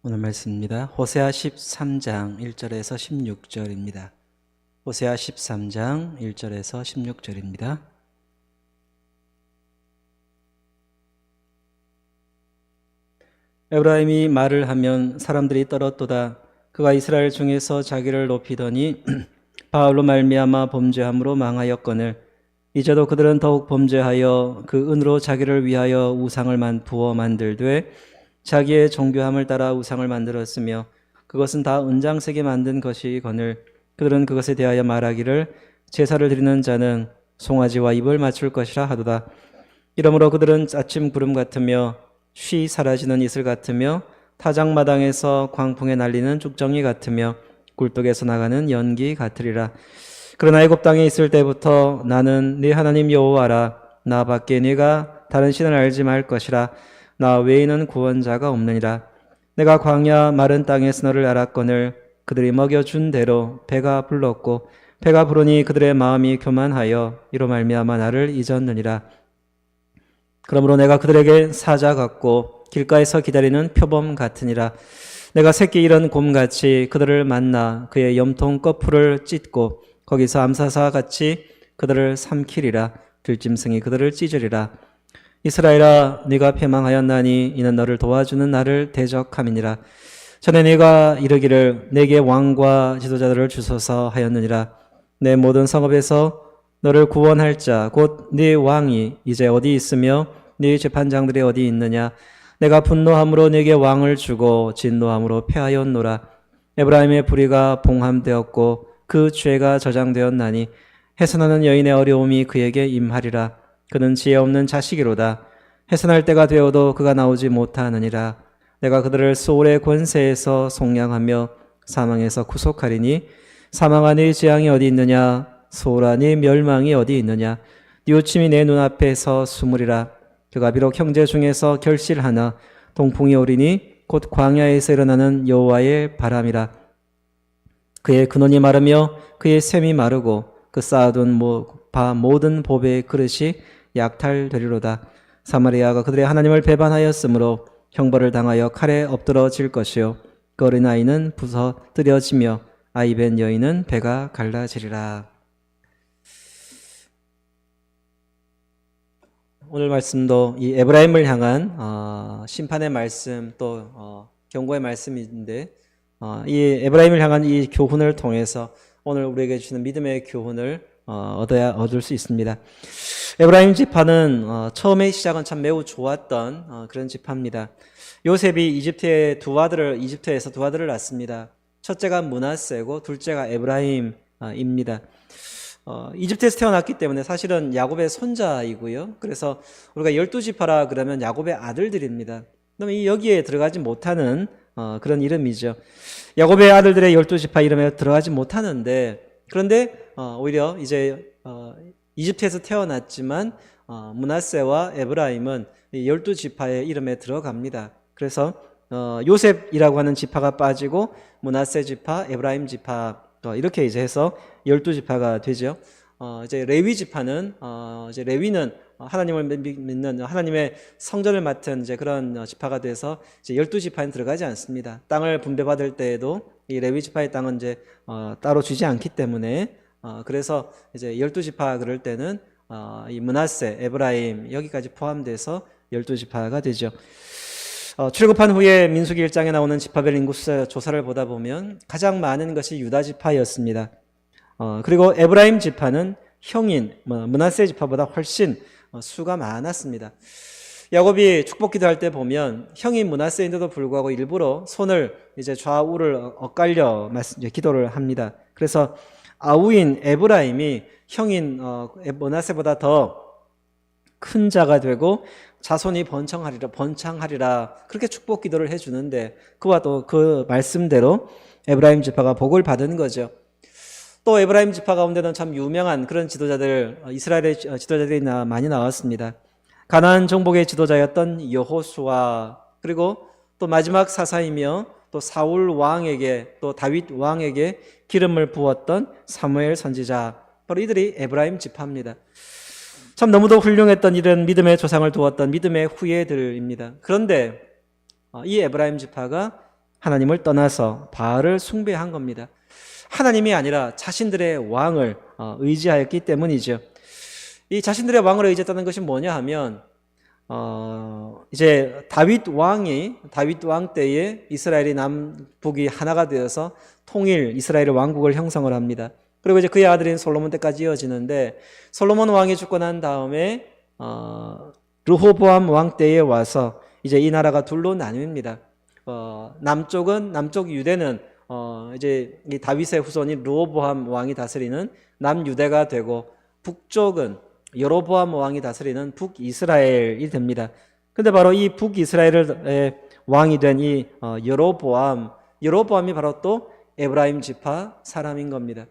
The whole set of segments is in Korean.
오늘 말씀입니다. 호세아 13장 1절에서 16절입니다. 호세아 13장 1절에서 16절입니다. 에브라임이 말을 하면 사람들이 떨었도다. 그가 이스라엘 중에서 자기를 높이더니 바알로 말미암아 범죄함으로 망하였거늘 이제도 그들은 더욱 범죄하여 그 은으로 자기를 위하여 우상을 부어 만들되 자기의 정교함을 따라 우상을 만들었으며 그것은 다 은장색에 만든 것이거늘 그들은 그것에 대하여 말하기를 제사를 드리는 자는 송아지와 입을 맞출 것이라 하도다. 이러므로 그들은 아침 구름 같으며 쉬 사라지는 이슬 같으며 타작마당에서 광풍에 날리는 죽정이 같으며 굴뚝에서 나가는 연기 같으리라. 그러나 애굽 땅에 있을 때부터 나는 네 하나님 여호와라. 나 밖에 네가 다른 신을 알지 말 것이라. 나 외에는 구원자가 없느니라. 내가 광야 마른 땅에서 너를 알았거늘 그들이 먹여준 대로 배가 불렀고 배가 부르니 그들의 마음이 교만하여 이로 말미암아 나를 잊었느니라. 그러므로 내가 그들에게 사자 같고 길가에서 기다리는 표범 같으니라. 내가 새끼 잃은 곰같이 그들을 만나 그의 염통 거풀을 찢고 거기서 암사사 같이 그들을 삼키리라. 들짐승이 그들을 찢으리라. 이스라엘아, 네가 패망하였나니 이는 너를 도와주는 나를 대적함이니라. 전에 네가 이르기를 내게 왕과 지도자들을 주소서 하였느니라. 내 모든 성읍에서 너를 구원할 자 곧 네 왕이 이제 어디 있으며 네 재판장들이 어디 있느냐. 내가 분노함으로 네게 왕을 주고 진노함으로 패하였노라. 에브라임의 불의가 봉함되었고 그 죄가 저장되었나니 해산하는 여인의 어려움이 그에게 임하리라. 그는 지혜 없는 자식이로다. 해산할 때가 되어도 그가 나오지 못하느니라. 내가 그들을 소울의 권세에서 속량하며 사망에서 구속하리니 사망아 네 재앙이 어디 있느냐. 소울아 네 멸망이 어디 있느냐. 네 우침이 내 눈앞에서 숨으리라. 그가 비록 형제 중에서 결실하나 동풍이 오리니 곧 광야에서 일어나는 여호와의 바람이라. 그의 근원이 마르며 그의 샘이 마르고 그 쌓아둔 모든 보배의 그릇이 약탈되리로다. 사마리아가 그들의 하나님을 배반하였으므로 형벌을 당하여 칼에 엎드러질 것이요 그 어린아이는 부서뜨려지며 아이 벤 여인은 배가 갈라지리라. 오늘 말씀도 이 에브라임을 향한 심판의 말씀 또 경고의 말씀인데 이 에브라임을 향한 이 교훈을 통해서 오늘 우리에게 주는 믿음의 교훈을 얻을 수 있습니다. 에브라임 지파는 처음의 시작은 참 매우 좋았던 그런 지파입니다. 요셉이 이집트에서 두 아들을 낳습니다. 첫째가 므낫세고 둘째가 에브라임입니다. 이집트에서 태어났기 때문에 사실은 야곱의 손자이고요. 그래서 우리가 12지파라 그러면 야곱의 아들들입니다. 그러면 여기에 들어가지 못하는 그런 이름이죠. 야곱의 아들들의 12지파 이름에 들어가지 못하는데 그런데 오히려 이제 이집트에서 태어났지만 므낫세와 에브라임은 12지파의 이름에 들어갑니다. 그래서 요셉이라고 하는 지파가 빠지고 므낫세 지파, 에브라임 지파 이렇게 이제 해서 12지파가 되죠. 이제 레위 지파는 이제 레위는 하나님을 믿는 하나님의 성전을 맡은 이제 그런 지파가 돼서 이제 12지파에 들어가지 않습니다. 땅을 분배받을 때에도 이 레위 지파의 땅은 이제 따로 주지 않기 때문에 그래서 이제 12지파 그럴 때는 이 므낫세, 에브라임 여기까지 포함돼서 12지파가 되죠. 출애굽한 후에 민수기 1장에 나오는 지파별 인구 조사를 보다 보면 가장 많은 것이 유다 지파였습니다. 그리고 에브라임 지파는 형인 므낫세 지파보다 훨씬 수가 많았습니다. 야곱이 축복 기도할 때 보면 형인 므낫세인데도 불구하고 일부러 손을 이제 좌우를 엇갈려 기도를 합니다. 그래서 아우인 에브라임이 형인 므낫세보다 더 큰 자가 되고 자손이 번창하리라 그렇게 축복 기도를 해주는데 그와 또 그 말씀대로 에브라임 지파가 복을 받은 거죠. 또 에브라임 지파 가운데는 참 유명한 그런 지도자들 이스라엘의 지도자들이 많이 나왔습니다. 가나안 정복의 지도자였던 여호수아 그리고 또 마지막 사사이며 또 사울 왕에게 또 다윗 왕에게 기름을 부었던 사무엘 선지자 바로 이들이 에브라임 지파입니다. 참 너무도 훌륭했던 이런 믿음의 조상을 두었던 믿음의 후예들입니다. 그런데 이 에브라임 지파가 하나님을 떠나서 바알을 숭배한 겁니다. 하나님이 아니라 자신들의 왕을 의지하였기 때문이죠. 이 자신들의 왕을 의지했다는 것이 뭐냐 하면 이제 다윗 왕 때에 이스라엘이 남북이 하나가 되어서 통일 이스라엘의 왕국을 형성을 합니다. 그리고 이제 그의 아들인 솔로몬 때까지 이어지는데, 솔로몬 왕이 죽고 난 다음에 르호보암 왕 때에 와서 이제 이 나라가 둘로 나뉩니다. 남쪽 유대는 이제 이 다윗의 후손인 르호보암 왕이 다스리는 남유대가 되고, 북쪽은 여로보암 왕이 다스리는 북이스라엘이 됩니다. 근데 바로 이 북이스라엘의 왕이 된 이 여로보암이 바로 또 에브라임 지파 사람인 겁니다.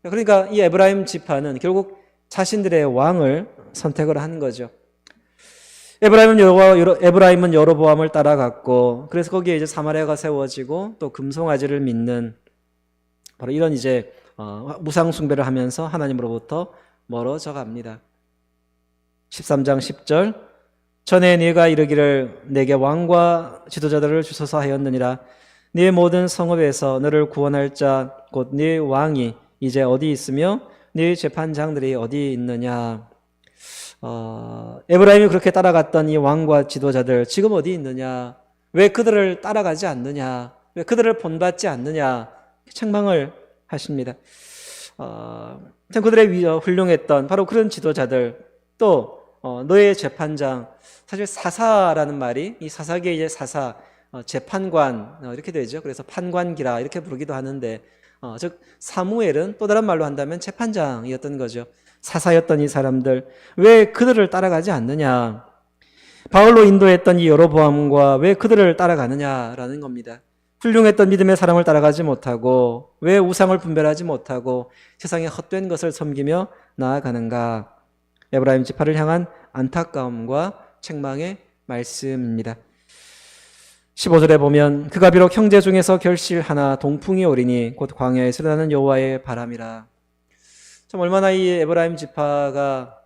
그러니까 이 에브라임 지파는 결국 자신들의 왕을 선택을 한 거죠. 에브라임은 여로보암을 따라갔고, 그래서 거기에 이제 사마리아가 세워지고 또 금송아지를 믿는 바로 이런 이제 무상 숭배를 하면서 하나님으로부터 멀어져 갑니다. 13장 10절, 전에 네가 이르기를 내게 왕과 지도자들을 주소서 하였느니라. 네 모든 성읍에서 너를 구원할 자 곧 네 왕이 이제 어디 있으며 네 재판장들이 어디 있느냐. 에브라임이 그렇게 따라갔던 이 왕과 지도자들 지금 어디 있느냐, 왜 그들을 따라가지 않느냐, 왜 그들을 본받지 않느냐 책망을 하십니다. 참 그들의 훌륭했던 바로 그런 지도자들, 또 너의 재판장, 사실 사사라는 말이 이 사사기에 이제 사사, 재판관 이렇게 되죠. 그래서 판관기라 이렇게 부르기도 하는데, 즉 사무엘은 또 다른 말로 한다면 재판장이었던 거죠. 사사였던 이 사람들, 왜 그들을 따라가지 않느냐, 바울로 인도했던 이 여로보암과 왜 그들을 따라가느냐라는 겁니다. 훌륭했던 믿음의 사람을 따라가지 못하고 왜 우상을 분별하지 못하고 세상의 헛된 것을 섬기며 나아가는가. 에브라임 지파를 향한 안타까움과 책망의 말씀입니다. 15절에 보면 그가 비록 형제 중에서 결실하나 동풍이 오리니 곧 광야에서 나는 여호와의 바람이라. 참 얼마나 이 에브라임 지파가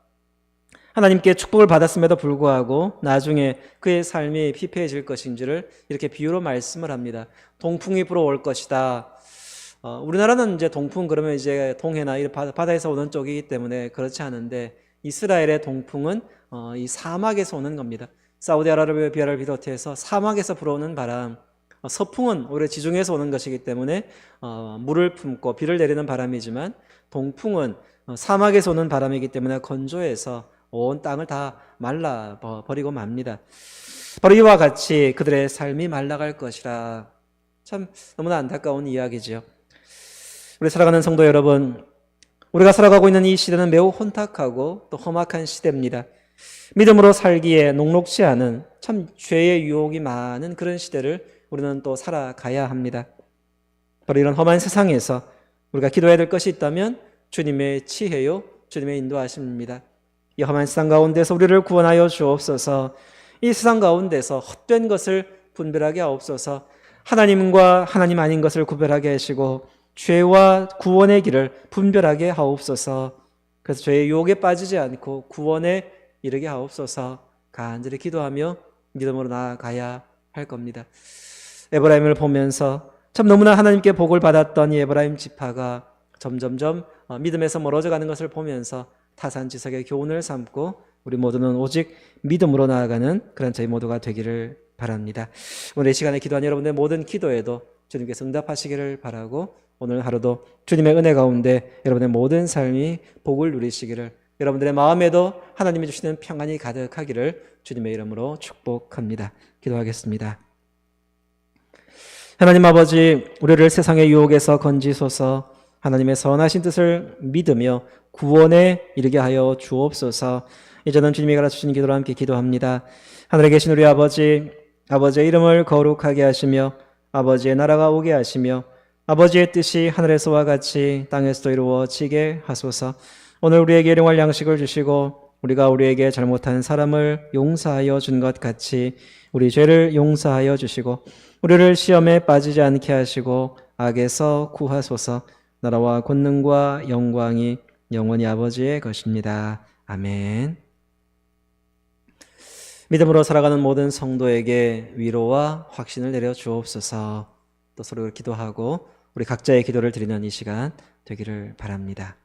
하나님께 축복을 받았음에도 불구하고 나중에 그의 삶이 피폐해질 것인지를 이렇게 비유로 말씀을 합니다. 동풍이 불어올 것이다. 우리나라는 이제 동풍 그러면 이제 동해나 바다에서 오는 쪽이기 때문에 그렇지 않은데, 이스라엘의 동풍은 이 사막에서 오는 겁니다. 사우디아라비아를 비롯해서 사막에서 불어오는 바람, 서풍은 오히려 지중해에서 오는 것이기 때문에 물을 품고 비를 내리는 바람이지만, 동풍은 사막에서 오는 바람이기 때문에 건조해서 온 땅을 다 말라버리고 맙니다. 바로 이와 같이 그들의 삶이 말라갈 것이라. 참 너무나 안타까운 이야기죠. 우리 살아가는 성도 여러분, 우리가 살아가고 있는 이 시대는 매우 혼탁하고 또 험악한 시대입니다. 믿음으로 살기에 녹록지 않은 참 죄의 유혹이 많은 그런 시대를 우리는 또 살아가야 합니다. 바로 이런 험한 세상에서 우리가 기도해야 될 것이 있다면 주님의 지혜요, 주님의 인도하심입니다. 이 험한 세상 가운데서 우리를 구원하여 주옵소서. 이 세상 가운데서 헛된 것을 분별하게 하옵소서. 하나님과 하나님 아닌 것을 구별하게 하시고 죄와 구원의 길을 분별하게 하옵소서. 그래서 죄의 유혹에 빠지지 않고 구원에 이르게 하옵소서. 간절히 기도하며 믿음으로 나아가야 할 겁니다. 에브라임을 보면서 참 너무나 하나님께 복을 받았던 이 에브라임 지파가 점점점 믿음에서 멀어져 가는 것을 보면서 타산지석의 교훈을 삼고 우리 모두는 오직 믿음으로 나아가는 그런 저희 모두가 되기를 바랍니다. 오늘 이 시간에 기도한 여러분의 모든 기도에도 주님께서 응답하시기를 바라고, 오늘 하루도 주님의 은혜 가운데 여러분의 모든 삶이 복을 누리시기를, 여러분들의 마음에도 하나님이 주시는 평안이 가득하기를 주님의 이름으로 축복합니다. 기도하겠습니다. 하나님 아버지, 우리를 세상의 유혹에서 건지소서. 하나님의 선하신 뜻을 믿으며 구원에 이르게 하여 주옵소서. 이제는 주님이 가르치신 기도로 함께 기도합니다. 하늘에 계신 우리 아버지, 아버지의 이름을 거룩하게 하시며 아버지의 나라가 오게 하시며 아버지의 뜻이 하늘에서와 같이 땅에서도 이루어지게 하소서. 오늘 우리에게 일용할 양식을 주시고 우리가 우리에게 잘못한 사람을 용서하여 준 것 같이 우리 죄를 용서하여 주시고 우리를 시험에 빠지지 않게 하시고 악에서 구하소서. 나라와 권능과 영광이 영원히 아버지의 것입니다. 아멘. 믿음으로 살아가는 모든 성도에게 위로와 확신을 내려 주옵소서. 또 서로 기도하고 우리 각자의 기도를 드리는 이 시간 되기를 바랍니다.